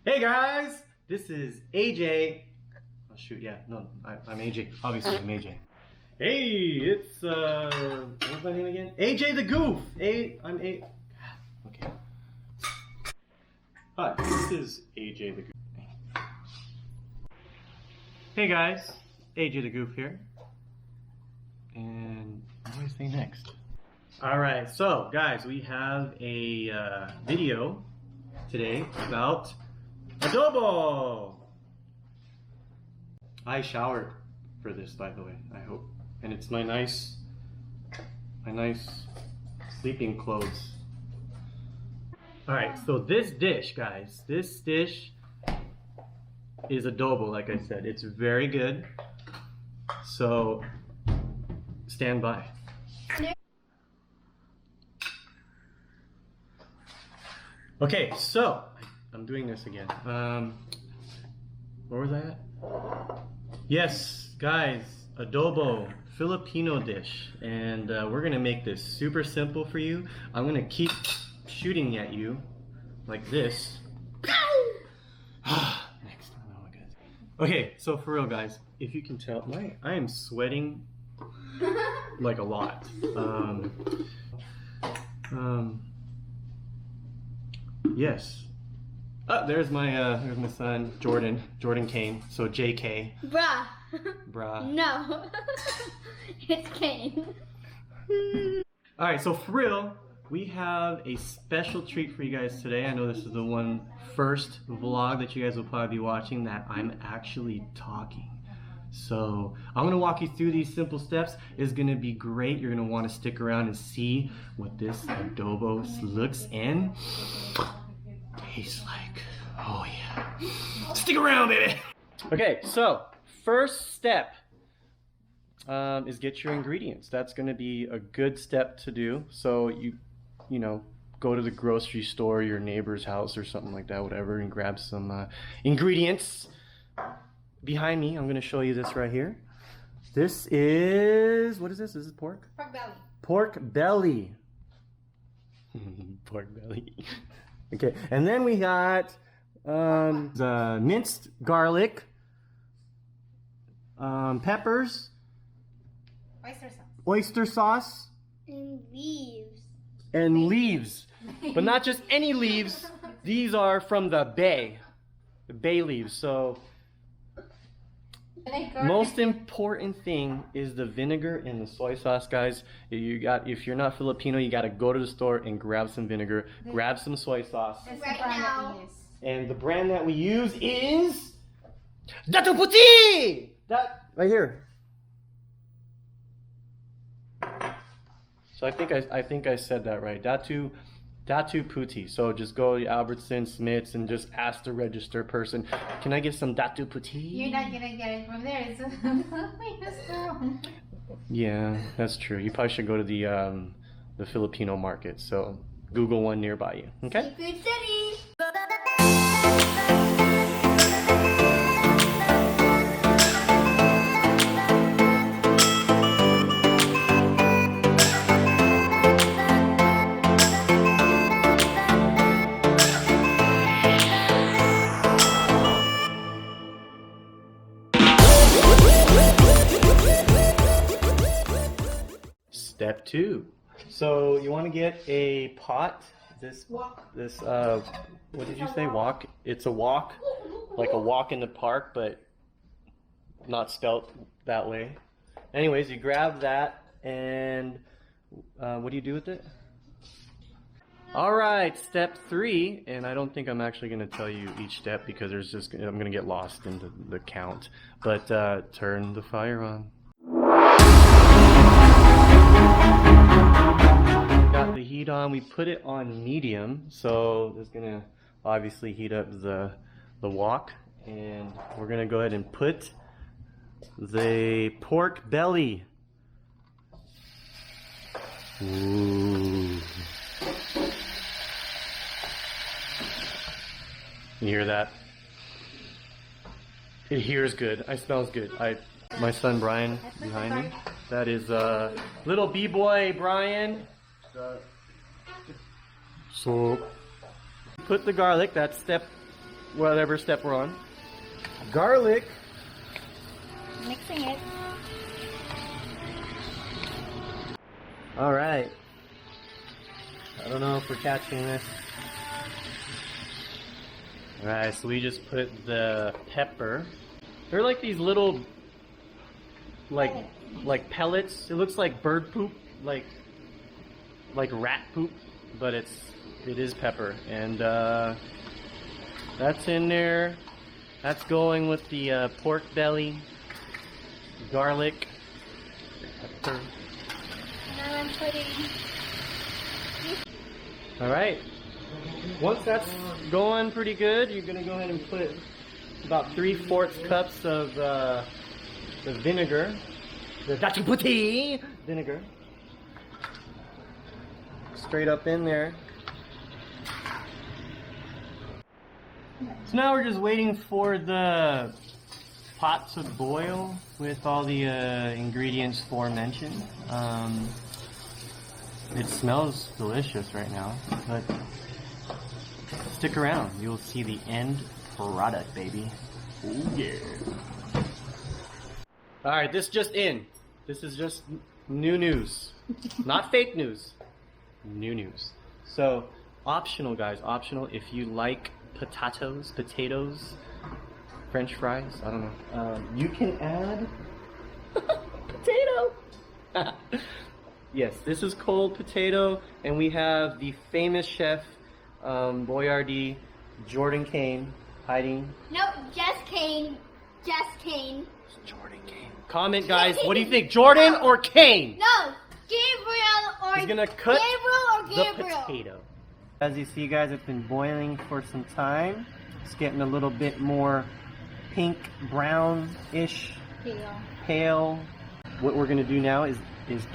Hey guys, this is AJ. Oh shoot, yeah, no, I'm AJ. Obviously, I'm AJ. Hey, it's what's my name again? AJ the Goof. I'm Okay. Hi, this is AJ the Goof. Hey guys, AJ the Goof here. And what do I say next? All right, so guys, we have a video today about adobo. I showered for this, by the way, I hope. And it's my nice sleeping clothes. All right, so this dish, guys, this dish is adobo, like I said. It's very good. So stand by. Okay, so I'm doing this again. Where was I at? Yes, guys, adobo, Filipino dish, and we're gonna make this super simple for you. I'm gonna keep shooting at you like this. Next time, oh my god. Okay, so for real, guys, if you can tell, I am sweating like a lot. Yes. Oh, there's my son, Jordan Kane. So JK. Bruh. Bruh. No. It's Kane. Alright, so for real, we have a special treat for you guys today. I know this is the first vlog that you guys will probably be watching that I'm actually talking. So I'm going to walk you through these simple steps. It's going to be great. You're going to want to stick around and see what this adobo looks and tastes like. Oh yeah. Stick around, baby. Okay, so first step is get your ingredients. That's going to be a good step to do. So you know, go to the grocery store, your neighbor's house or something like that, whatever, and grab some ingredients. Behind me, I'm going to show you this right here. This is, what is this? This is pork? Pork belly. Pork belly. Pork belly. Okay, and then we got the minced garlic, peppers, oyster sauce, And leaves. and leaves. But not just any leaves. These are from the bay leaves. So most important thing is the vinegar and the soy sauce, guys. If you're not Filipino, you gotta go to the store and grab some vinegar, grab some soy sauce. Right now. And the brand that we use is Datu Puti! That right here. So I think I said that right. Datu Puti. So just go to Albertsons, Smith's, and just ask the register person, can I get some Datu Puti? You're not gonna get it from there. It's Yeah, that's true. You probably should go to the Filipino market. So Google one nearby you. Okay? Seafood City. Step 2. So you want to get a pot. This what did you say? Wok? It's a wok, like a walk in the park, but not spelt that way. Anyways, you grab that, and what do you do with it? All right, step 3, and I don't think I'm actually going to tell you each step because I'm going to get lost in the count. But turn the fire on. Got the heat on. We put it on medium, so it's gonna obviously heat up the wok, and we're gonna go ahead and put the pork belly. Ooh. You hear that? It hears good. It smells good. My son Brian behind me. That is little b-boy Brian. So put the garlic. That's step whatever step we're on. Garlic. Mixing it. All right. I don't know if we're catching this. All right, so we just put the pepper. They're like these little, like pellets. It looks like bird poop, like rat poop, but it is pepper, and that's in there. That's going with the pork belly, garlic, pepper. Now I'm putting. All right. Once that's going pretty good, you're gonna go ahead and put about 3/4 cups of the vinegar, the dachiputi vinegar, straight up in there. So now we're just waiting for the pot to boil with all the ingredients aforementioned. It smells delicious right now, but stick around. You'll see the end product, baby. Oh yeah. Alright, this just in. This is just new news. Not fake news. New news. So, optional guys, optional if you like potatoes, French fries, I don't know. You can add potato. Yes, this is cold potato, and we have the famous chef Boyardee, Jordan Kane, hiding. No, just Kane. Just Kane. It's Jordan Kane. Comment, guys. What do you think, Jordan or Kane? No, Gabriel or He's gonna cut Gabriel. the potato. As you see, guys, it's been boiling for some time. It's getting a little bit more pink, brown-ish, pale. What we're gonna do now is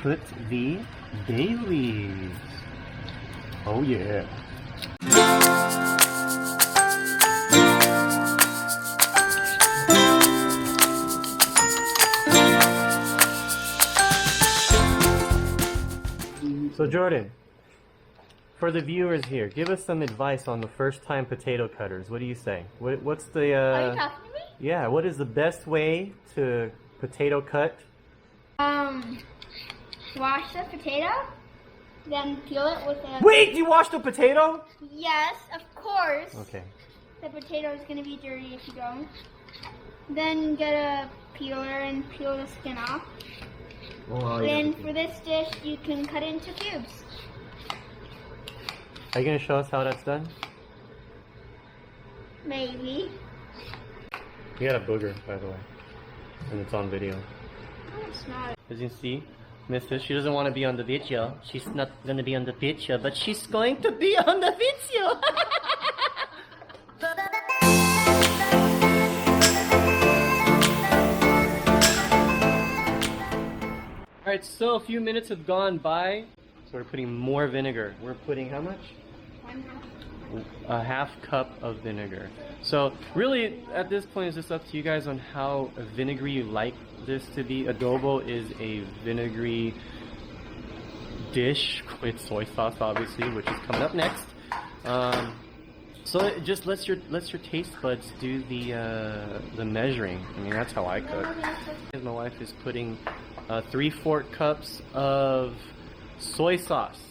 put the bay leaves. Oh yeah. So Jordan, for the viewers here, give us some advice on the first-time potato cutters. What do you say? What's the Are you talking to me? yeah, what is the best way to potato cut? Wash the potato, then peel it with a... Wait, you washed the potato? Yes, of course. Okay. The potato is going to be dirty if you don't. Then get a peeler and peel the skin off. Oh, Then for this dish, you can cut it into cubes. Are you going to show us how that's done? Maybe. You got a booger, by the way, and it's on video. No, it's not. As you see, Mrs. She doesn't want to be on the video. She's not going to be on the video, but she's going to be on the video. Alright, so a few minutes have gone by. So we're putting more vinegar. We're putting how much? 1/2 cup of vinegar. So really, at this point, it's just up to you guys on how vinegary you like this to be. Adobo is a vinegary dish with soy sauce, obviously, which is coming up next. So it just lets your taste buds do the measuring. I mean, that's how I cook. My wife is putting 3/4 cups of soy sauce.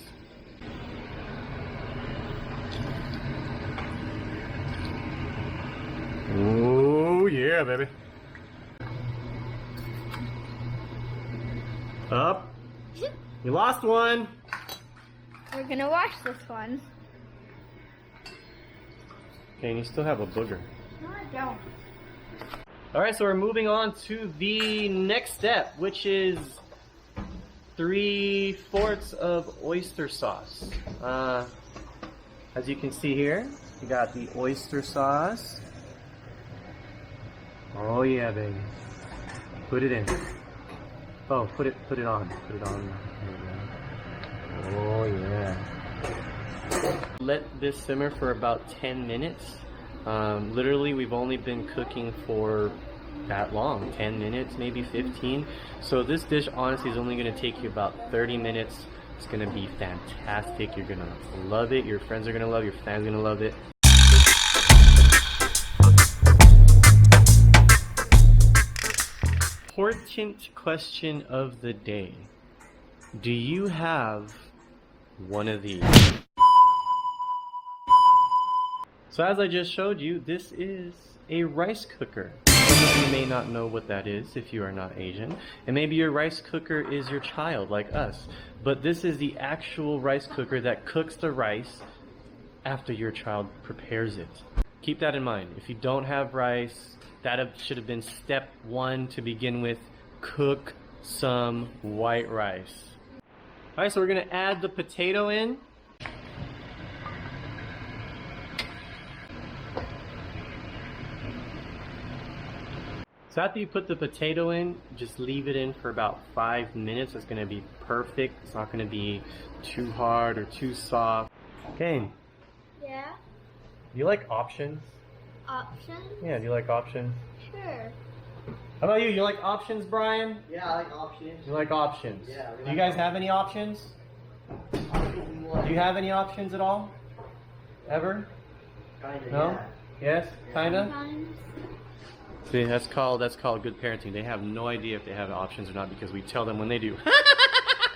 Oh yeah, baby. Up. You lost one. We're gonna wash this one. Okay, and you still have a booger. No, I don't. Alright, so we're moving on to the next step, which is 3/4 of oyster sauce. As you can see here, you got the oyster sauce. Oh yeah, baby. Put it in. Oh, put it on. Put it on. Oh yeah. Let this simmer for about 10 minutes. Literally, we've only been cooking for that long, 10 minutes, maybe 15. So this dish honestly is only going to take you about 30 minutes. It's going to be fantastic. You're going to love it. Your friends are going to love it. Your family's going to love it. important question of the day. Do you have one of these? So as I just showed you, this is a rice cooker. Some of you may not know what that is if you are not Asian, and maybe your rice cooker is your child like us, but this is the actual rice cooker that cooks the rice after your child prepares it. Keep that in mind. If you don't have rice, that should have been step 1 to begin with. Cook some white rice. Alright, so we're gonna add the potato in. So after you put the potato in, just leave it in for about 5 minutes. It's gonna be perfect. It's not gonna be too hard or too soft. Okay. Yeah? Do you like options? Options? Yeah, do you like options? Sure. How about you? You like options, Brian? Yeah, I like options. You like options? Yeah. Do you guys have any options? Do you have any options at all? Ever? Kinda, No? Yes? Kinda? Sometimes. See, that's called good parenting. They have no idea if they have options or not because we tell them when they do.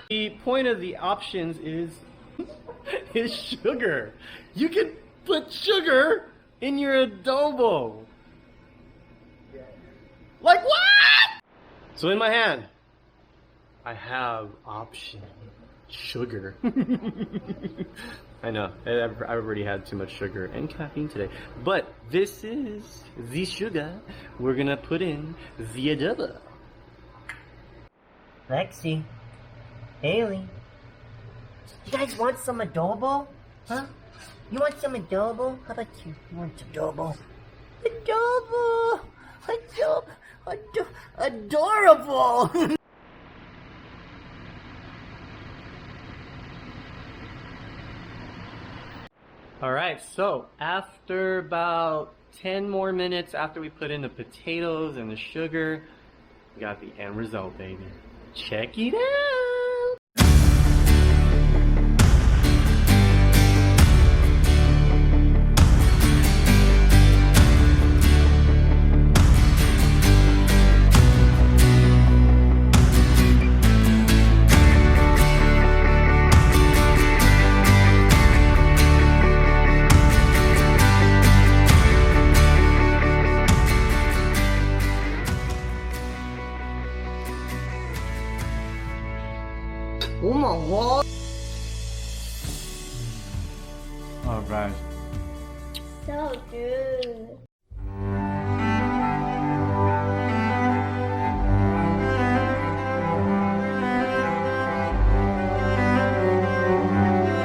The point of the options is sugar. You can put sugar in your adobo. Like what? So in my hand, I have option sugar. I know, I've already had too much sugar and caffeine today. But this is the sugar we're gonna put in the adobo. Lexi, Haley, you guys want some adobo? Huh? You want some adobo? How about you? You want some adobo? Adobo! Adorable! Alright, so after about 10 more minutes after we put in the potatoes and the sugar, we got the end result, baby. Check it out! Oh my god!